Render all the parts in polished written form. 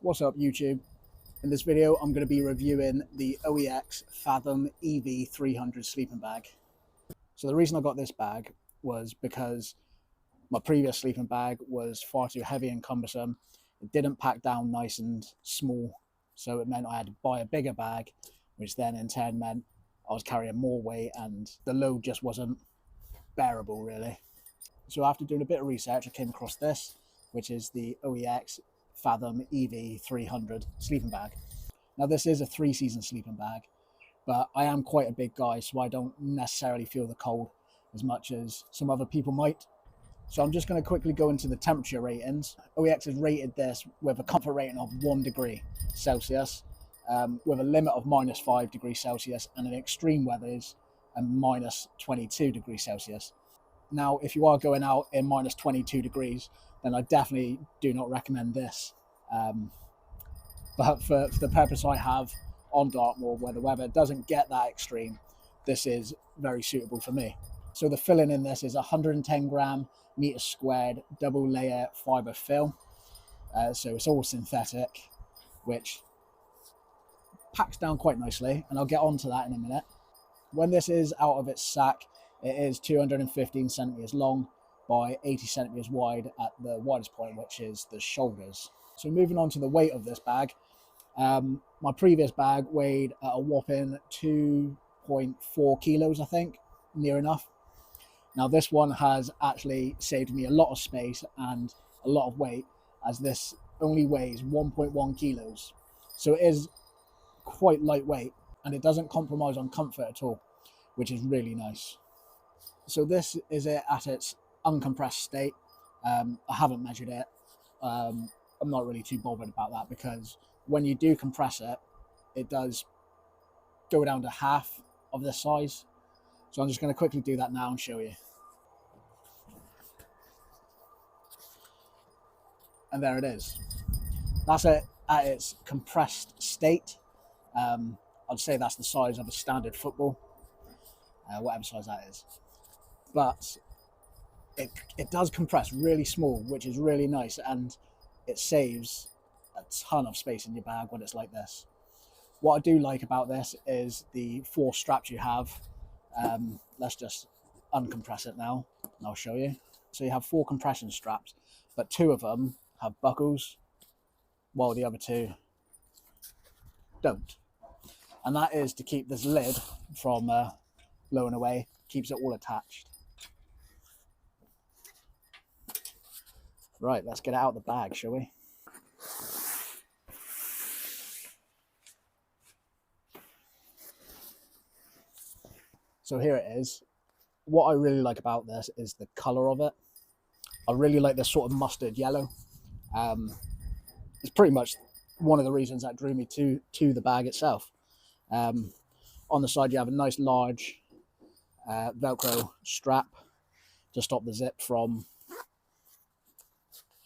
What's up YouTube? In this video I'm going to be reviewing the OEX Fathom EV 300 sleeping bag. So the reason I got this bag was because my previous sleeping bag was far too heavy and cumbersome. It didn't pack down nice and small, so it meant I had to buy a bigger bag, which then in turn meant I was carrying more weight and the load just wasn't bearable really. So after doing a bit of research I came across this, which is the OEX Fathom EV 300 sleeping bag. Now this is a 3-season sleeping bag, but I am quite a big guy, so I don't necessarily feel the cold as much as some other people might. So I'm just going to quickly go into the temperature ratings. OEX has rated this with a comfort rating of 1 degree Celsius, with a limit of -5 degrees Celsius, and in extreme weathers and -22 degrees Celsius. Now, if you are going out in -22 degrees, then I definitely do not recommend this. But for the purpose I have on Dartmoor, where the weather doesn't get that extreme, this is very suitable for me. So the filling in this is 110 gram meters squared double layer fiber fill. So it's all synthetic, which packs down quite nicely, and I'll get onto that in a minute. When this is out of its sack, it is 215 centimeters long by 80 centimeters wide at the widest point, which is the shoulders. So moving on to the weight of this bag, my previous bag weighed at a whopping 2.4 kilos, I think, near enough. Now this one has actually saved me a lot of space and a lot of weight, as this only weighs 1.1 kilos. So it is quite lightweight and it doesn't compromise on comfort at all, which is really nice. So this is it at its uncompressed state. I haven't measured it. I'm not really too bothered about that, because when you do compress it, it does go down to half of this size. So I'm just going to quickly do that now and show you. And there it is. That's it at its compressed state. I'd say that's the size of a standard football, whatever size that is. But it does compress really small, which is really nice, and it saves a ton of space in your bag when it's like this. What I do like about this is the 4 straps you have. Let's just uncompress it now and I'll show you. So you have 4 compression straps, but 2 of them have buckles while the other 2 don't. And that is to keep this lid from blowing away, keeps it all attached. Right, let's get it out of the bag, shall we? So here it is. What I really like about this is the colour of it. I really like this sort of mustard yellow. It's pretty much one of the reasons that drew me to the bag itself. On the side you have a nice large Velcro strap to stop the zip from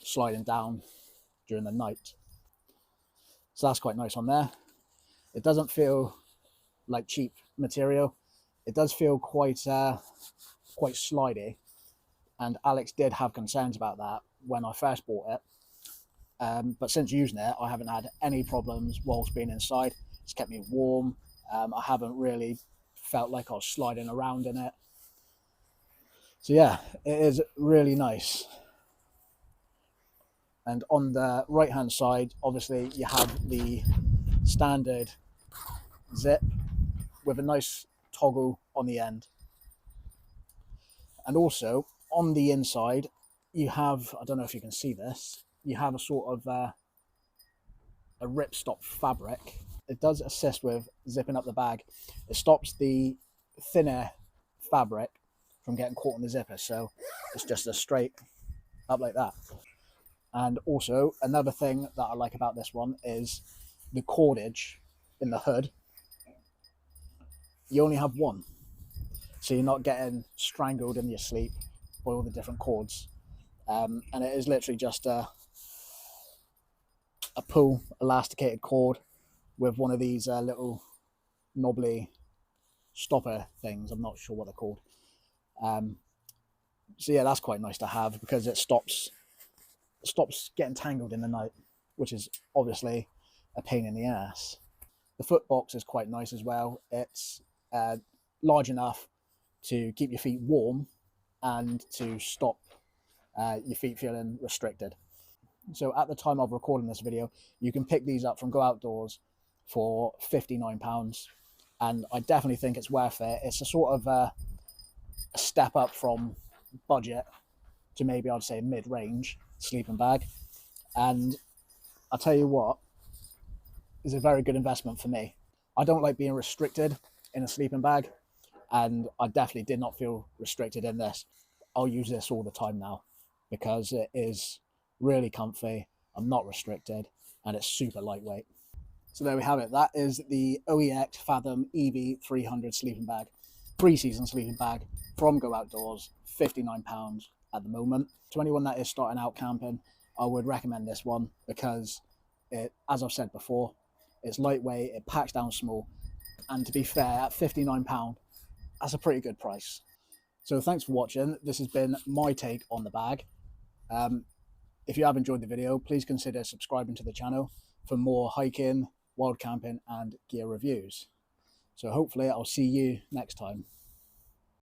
sliding down during the night. So that's quite nice on there. It doesn't feel like cheap material. It does feel quite slidey, and Alex did have concerns about that when I first bought it. But since using it, I haven't had any problems whilst being inside. It's kept me warm. I haven't really felt like I was sliding around in it. So yeah, it is really nice. And on the right hand side, obviously you have the standard zip with a nice toggle on the end. And also on the inside you have, I don't know if you can see this, you have a sort of a ripstop fabric. It does assist with zipping up the bag. It stops the thinner fabric from getting caught in the zipper, so it's just a straight up like that. And also another thing that I like about this one is the cordage in the hood. You only have one, so you're not getting strangled in your sleep by all the different cords. And it is literally just a pull elasticated cord with one of these little knobbly stopper things. I'm not sure what they're called. So yeah, that's quite nice to have, because it stops getting tangled in the night. which is obviously a pain in the ass. The foot box is quite nice as well. It's large enough to keep your feet warm and to stop your feet feeling restricted. So at the time of recording this video, you can pick these up from Go Outdoors for £59, and I definitely think it's worth it. It's a sort of a step up from budget to maybe I'd say mid-range sleeping bag, and I'll tell you what, it's a very good investment for me. I don't like being restricted in a sleeping bag, and I definitely did not feel restricted in this. I'll use this all the time now because it is really comfy, I'm not restricted, and it's super lightweight. So there we have it. That is the OEX Fathom EV 300 sleeping bag, pre-season sleeping bag from Go Outdoors, £59 at the moment. To anyone that is starting out camping, I would recommend this one because it, as I've said before, it's lightweight, it packs down small, and to be fair, at £59, that's a pretty good price. So thanks for watching. This has been my take on the bag. If you have enjoyed the video, please consider subscribing to the channel for more hiking, wild camping and gear reviews. So hopefully I'll see you next time.